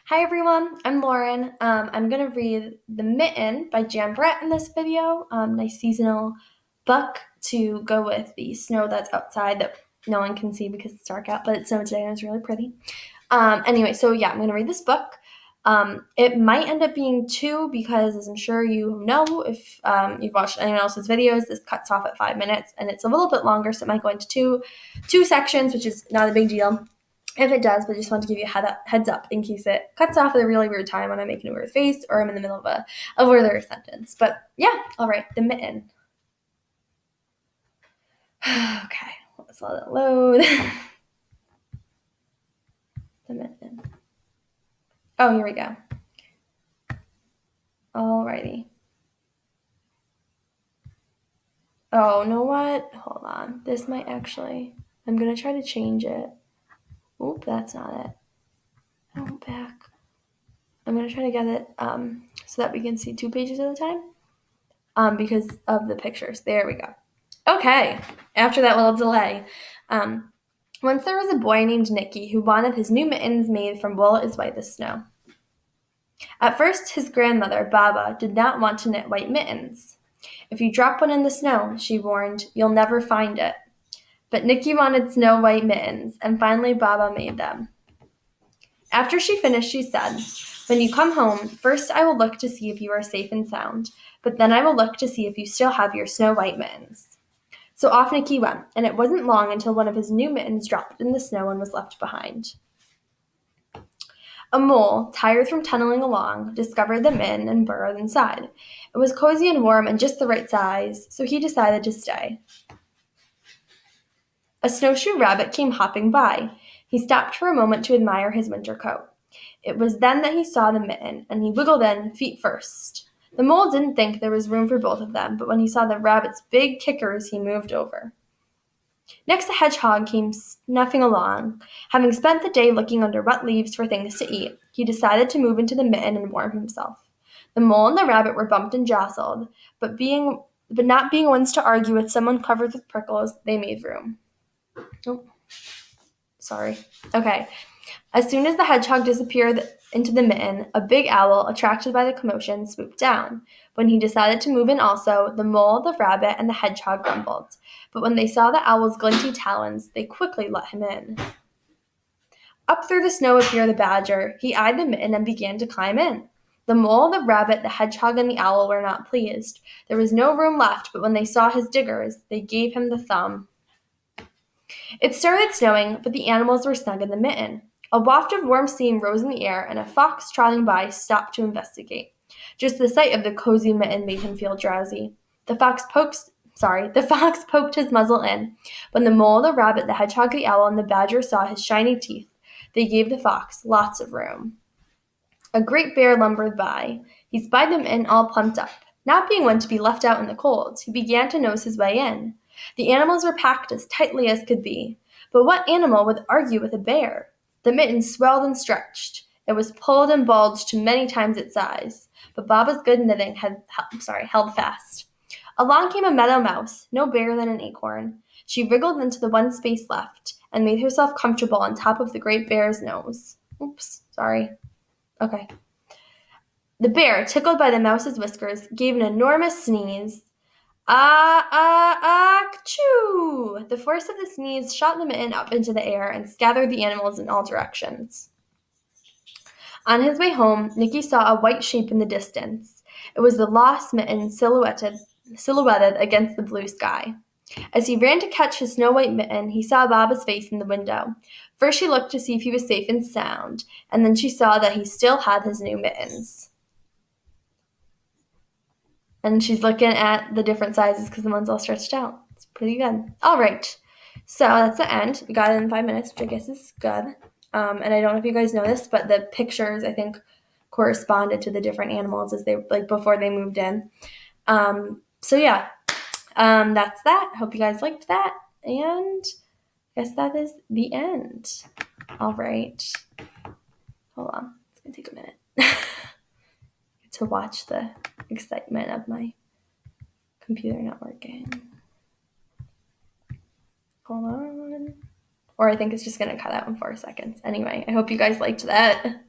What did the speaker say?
Hi everyone, I'm Lauren. I'm gonna read The Mitten by Jan Brett in this video. Nice seasonal book to go with the snow that's outside that no one can see because it's dark out, but it snowed today and it's really pretty. Anyway, so yeah, I'm gonna read this book. It might end up being two because, as I'm sure you know, if you've watched anyone else's videos, this cuts off at 5 minutes and it's a little bit longer, so it might go into two sections, which is not a big deal. If it does, but I just want to give you a heads up in case it cuts off at a really weird time when I'm making a weird face or I'm in the middle of a weird sentence. But yeah, all right, The Mitten. Okay, let's let it load. The Mitten. Oh, here we go. Alrighty. Oh, know what? Hold on. This might actually. I'm gonna try to change it. Oop, that's not it. Oh, back. I'm gonna try to get it so that we can see 2 pages at a time. Because of the pictures. There we go. Okay, after that little delay. Once there was a boy named Nicky who wanted his new mittens made from wool as white as snow. At first, his grandmother, Baba, did not want to knit white mittens. If you drop one in the snow, she warned, you'll never find it. But Nicky wanted snow white mittens, and finally Baba made them. After she finished, she said, when you come home, first I will look to see if you are safe and sound, but then I will look to see if you still have your snow white mittens. So off Nicky went, and it wasn't long until one of his new mittens dropped in the snow and was left behind. A mole, tired from tunneling along, discovered the mitten and burrowed inside. It was cozy and warm and just the right size, so he decided to stay. A snowshoe rabbit came hopping by. He stopped for a moment to admire his winter coat. It was then that he saw the mitten, and he wiggled in, feet first. The mole didn't think there was room for both of them, but when he saw the rabbit's big kickers, he moved over. Next, the hedgehog came snuffing along. Having spent the day looking under wet leaves for things to eat, he decided to move into the mitten and warm himself. The mole and the rabbit were bumped and jostled, but not being ones to argue with someone covered with prickles, they made room. Oh, sorry. Okay. As soon as the hedgehog disappeared into the mitten, a big owl, attracted by the commotion, swooped down. When he decided to move in also, the mole, the rabbit, and the hedgehog grumbled. But when they saw the owl's glinty talons, they quickly let him in. Up through the snow appeared the badger. He eyed the mitten and began to climb in. The mole, the rabbit, the hedgehog, and the owl were not pleased. There was no room left, but when they saw his diggers, they gave him the thumb. It started snowing, but the animals were snug in the mitten. A waft of warm steam rose in the air, and a fox trotting by stopped to investigate. Just the sight of the cozy mitten made him feel drowsy. The fox poked his muzzle in. When the mole, the rabbit, the hedgehog, the owl, and the badger saw his shiny teeth, they gave the fox lots of room. A great bear lumbered by. He spied the mitten all plumped up. Not being one to be left out in the cold, he began to nose his way in. The animals were packed as tightly as could be. But what animal would argue with a bear? The mitten swelled and stretched. It was pulled and bulged to many times its size. But Baba's good knitting held fast. Along came a meadow mouse, no bigger than an acorn. She wriggled into the one space left and made herself comfortable on top of the great bear's nose. Oops, sorry. Okay. The bear, tickled by the mouse's whiskers, gave an enormous sneeze. Achoo! The force of the sneeze shot the mitten up into the air and scattered the animals in all directions. On his way home, Nicky saw a white shape in the distance. It was the lost mitten silhouetted against the blue sky. As he ran to catch his snow-white mitten, he saw Baba's face in the window. First she looked to see if he was safe and sound, and then she saw that he still had his new mittens. And she's looking at the different sizes because the one's all stretched out. It's pretty good. All right. So that's the end. We got it in 5 minutes, which I guess is good. And I don't know if you guys know this, but the pictures, I think, corresponded to the different animals as they before they moved in. So yeah, that's that. Hope you guys liked that. And I guess that is the end. All right. Hold on. It's going to take a minute to watch the excitement of my computer not working. Hold on. Or I think it's just going to cut out in 4 seconds. Anyway, I hope you guys liked that.